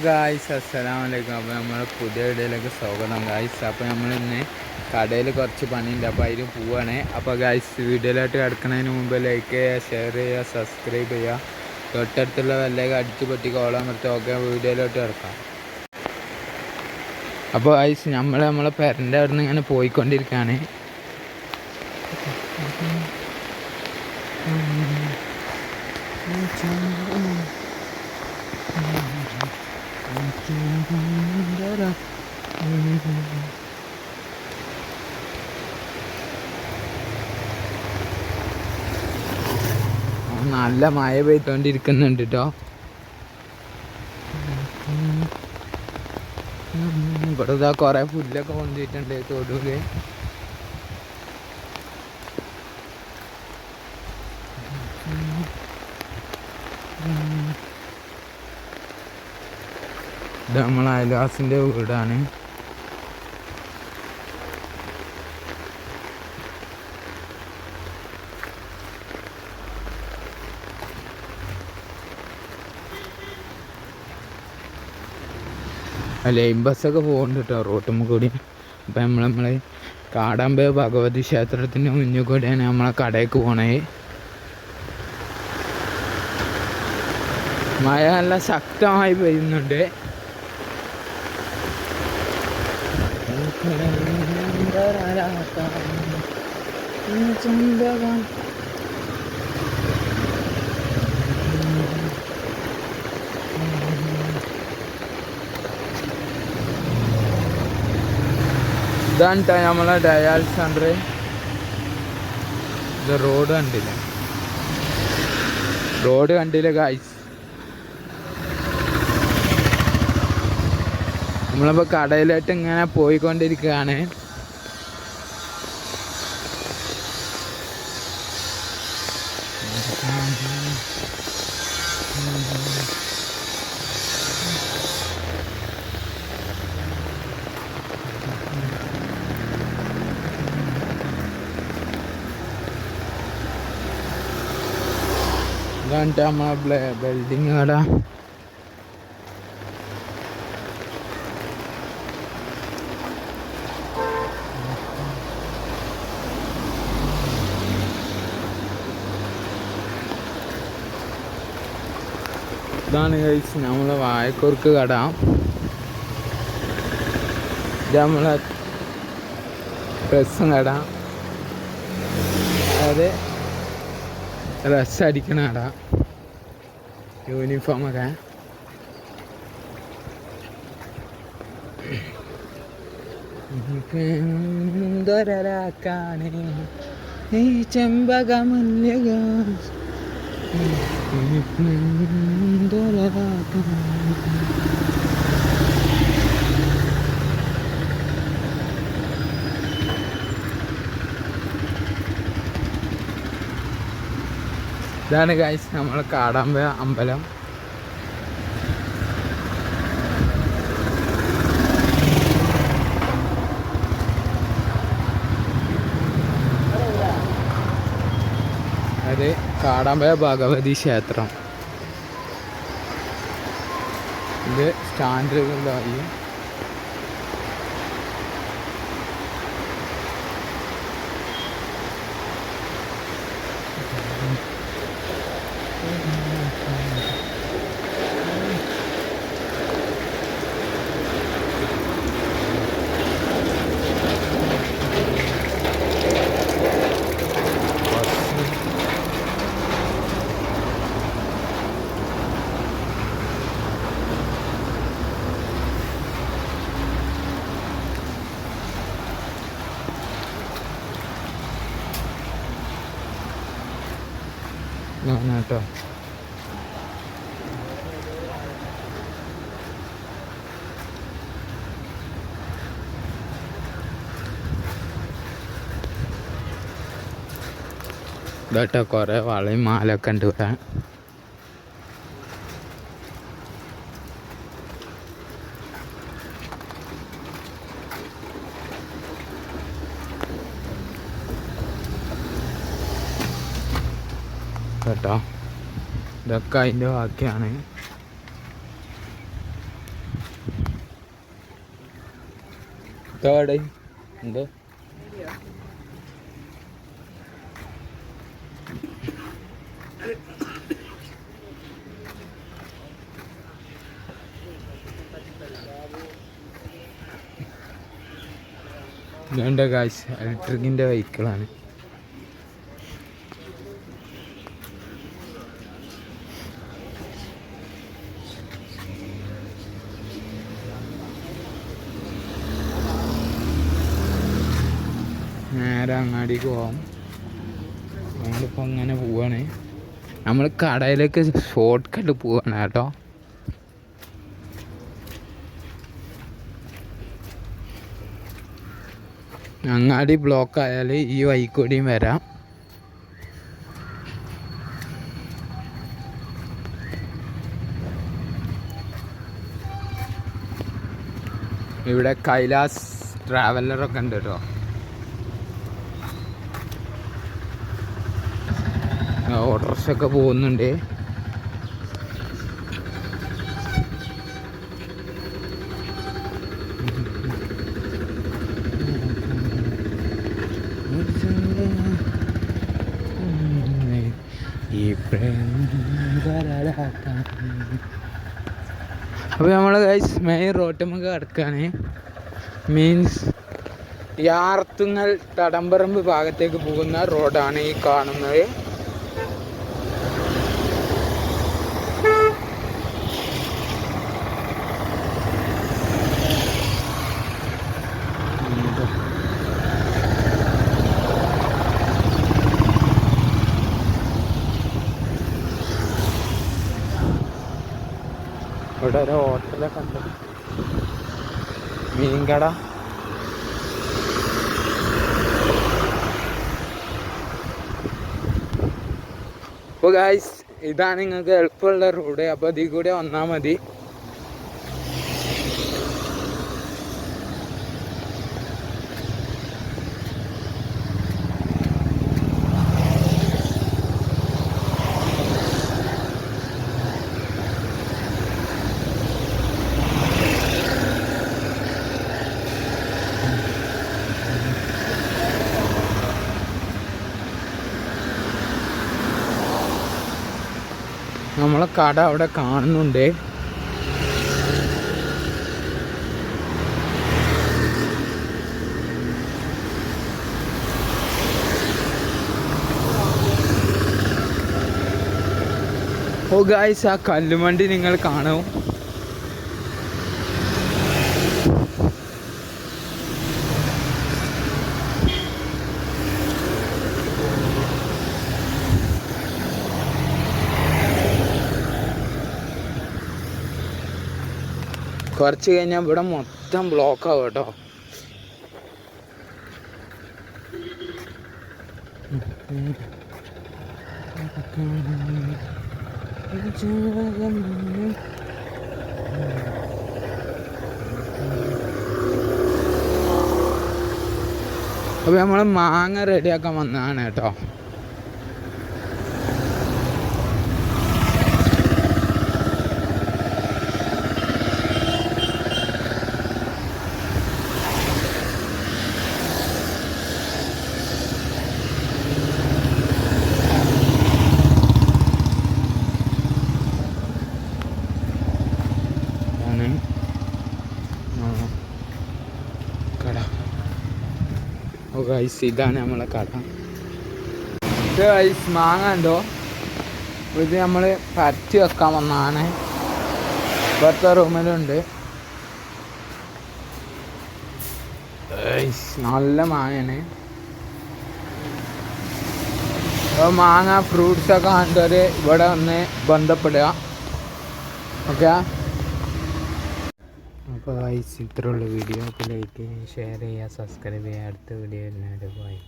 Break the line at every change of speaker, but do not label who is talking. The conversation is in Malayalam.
ഗായ്സ് അസ്സലാമലൈക്കും. അപ്പോൾ നമ്മൾ പുതിയ വീഡിയോയിലേക്ക് സ്വാഗതം ഗായ്സ്. അപ്പോൾ നമ്മൾ ഇന്ന് കടയിൽ കുറച്ച് പണിയുണ്ട്, അപ്പോൾ അതിന് പോവുകയാണ്. അപ്പോൾ ഗായ്സ് വീഡിയോയിലോട്ട് കിടക്കുന്നതിന് മുമ്പ് ലൈക്ക് ചെയ്യുക, ഷെയർ ചെയ്യുക, സബ്സ്ക്രൈബ് ചെയ്യുക, തൊട്ടടുത്തുള്ള വല്ലേക്ക് അടിച്ചു പൊട്ടിക്ക് ഓളാമർത്തി ഓക്കെ വീഡിയോയിലോട്ട് കിടക്കാം. അപ്പോൾ ഗായ്സ് നമ്മളെ പെരൻ്റെ അവിടെ നിന്ന് ഇങ്ങനെ പോയിക്കൊണ്ടിരിക്കുകയാണ്. നല്ല മഴ പെയ്തോണ്ടിരിക്കുന്നുണ്ട് കേട്ടോ. ഇവിടെ ഇതാ കൊറേ പുല്ലൊക്കെ കൊണ്ടിട്ടുണ്ട് തൊടുല്. ഇത് നമ്മളെ അയൽവാസിൻ്റെ വീടാണ്. ലൈൻ ബസ്സൊക്കെ പോകുന്നുണ്ട് കേട്ടോ റോട്ടുമ്മ കൂടി. അപ്പം നമ്മളെ കാടാമ്പ ഭഗവതി ക്ഷേത്രത്തിൻ്റെ മുന്നിൽ കൂടെയാണ് നമ്മളെ കടയ്ക്ക് പോണേ. മഴ നല്ല ശക്തമായി പെയ്യുന്നുണ്ട്. ഇതാണ് നമ്മളെ ഡയാലിസിസ് സെൻ്റർ. ഇത് റോഡ് കണ്ടില്ല ഗായ്സ്. നമ്മളിപ്പോൾ കടയിലായിട്ട് ഇങ്ങനെ പോയിക്കൊണ്ടിരിക്കുകയാണ്. ഇതാണ് നമ്മളെ ബിൽഡിങ് കട. ഇതാണ് കഴിച്ച് നമ്മളെ വാഴക്കുറുക്ക് കട. ഇത് നമ്മളെ ഡ്രസ്സും കട, അതായത് ഡ്രസ്സ് അടിക്കണ കട, യൂണിഫോമൊക്കെ. ാണ് ഈ ചെമ്പകമുല്ലുക. ഇതാണ് ഗൈസ് നമ്മളെ കാടാമ്പ അമ്പലം. അത് കാടാമ്പ ഭഗവതി ക്ഷേത്രം. ഇത് സ്റ്റാൻഡുകളായി. കേട്ടോ. ഇതട്ടോ കുറേ വളയും മാലൊക്കെ ഉണ്ട് ഇവിടെ. കേട്ടോ ഇതൊക്കെ അതിൻ്റെ ബാക്കിയാണ്. തേർഡ് എന്തോ ഇതുണ്ട് ഗായ്സ്, ഇലക്ട്രിക്കിൻ്റെ വെഹിക്കിളാണ്. നേരെ അങ്ങാടിക്ക് പോകാം. നമ്മളിപ്പോൾ അങ്ങനെ പോവാണ്. നമ്മൾ കടയിലേക്ക് ഷോർട്ട് കട്ട് പോവാണ് കേട്ടോ. അങ്ങാടി ബ്ലോക്ക് ആയാൽ ഈ വഴിക്കൂടിയും വരാം. ഇവിടെ കൈലാസ് ട്രാവലറൊക്കെ ഉണ്ട് കേട്ടോ. ഓട്ടോറിക്ഷയൊക്കെ പോകുന്നുണ്ട്. അപ്പോൾ നമ്മൾ ഗൈസ് മെയിൻ റോട്ടുമ്മക്ക് കിടക്കുകയാണ്. മീൻസ് യാർത്തുങ്ങൽ തടമ്പറമ്പ് ഭാഗത്തേക്ക് പോകുന്ന റോഡാണ് ഈ കാണുന്നത്. ഇവിടെ ഒരു ഹോട്ടലൊക്കെ ഉണ്ട്, മീൻകട. അപ്പോൾ ഗായ്സ് ഇതാണ് നിങ്ങൾക്ക് എളുപ്പമുള്ള റോഡ്. അപ്പോൾ ഇതിൽ കൂടെ വന്നാൽ മതി. നമ്മളെ കട അവിടെ കാണുന്നുണ്ട്. ഓ ഗായ്സ്, ആ കല്ലുവണ്ടി നിങ്ങൾ കാണും. കുറച്ച് കഴിഞ്ഞാൽ ഇവിടെ മൊത്തം ബ്ലോക്കാവും കേട്ടോ. അപ്പോൾ നമ്മൾ മാങ്ങ റെഡിയാക്കാൻ വന്നതാണ് കേട്ടോ. കട. ഓ ഗൈസ്, ഇതാണ് നമ്മളെ കട. ഇത് ഗൈസ് മാങ്ങ ഉണ്ടോ? ഇത് നമ്മൾ പരത്തി വെക്കാൻ വന്നതാണ്. ഇവിടുത്തെ റൂമിലുണ്ട്. നല്ല മാങ്ങയാണ്. അപ്പോൾ മാങ്ങ ഫ്രൂട്ട്സൊക്കെ കണ്ടവർ ഇവിടെ ഒന്ന് ബന്ധപ്പെടുക. ഓക്കെ. അപ്പോൾ ഗൈസ് ഇത്രയുള്ള വീഡിയോ. അപ്പോൾ ലൈക്ക് ചെയ്യുക, ഷെയർ ചെയ്യുക, സബ്സ്ക്രൈബ് ചെയ്യുക. അടുത്ത വീഡിയോ എല്ലാവരും പോയി.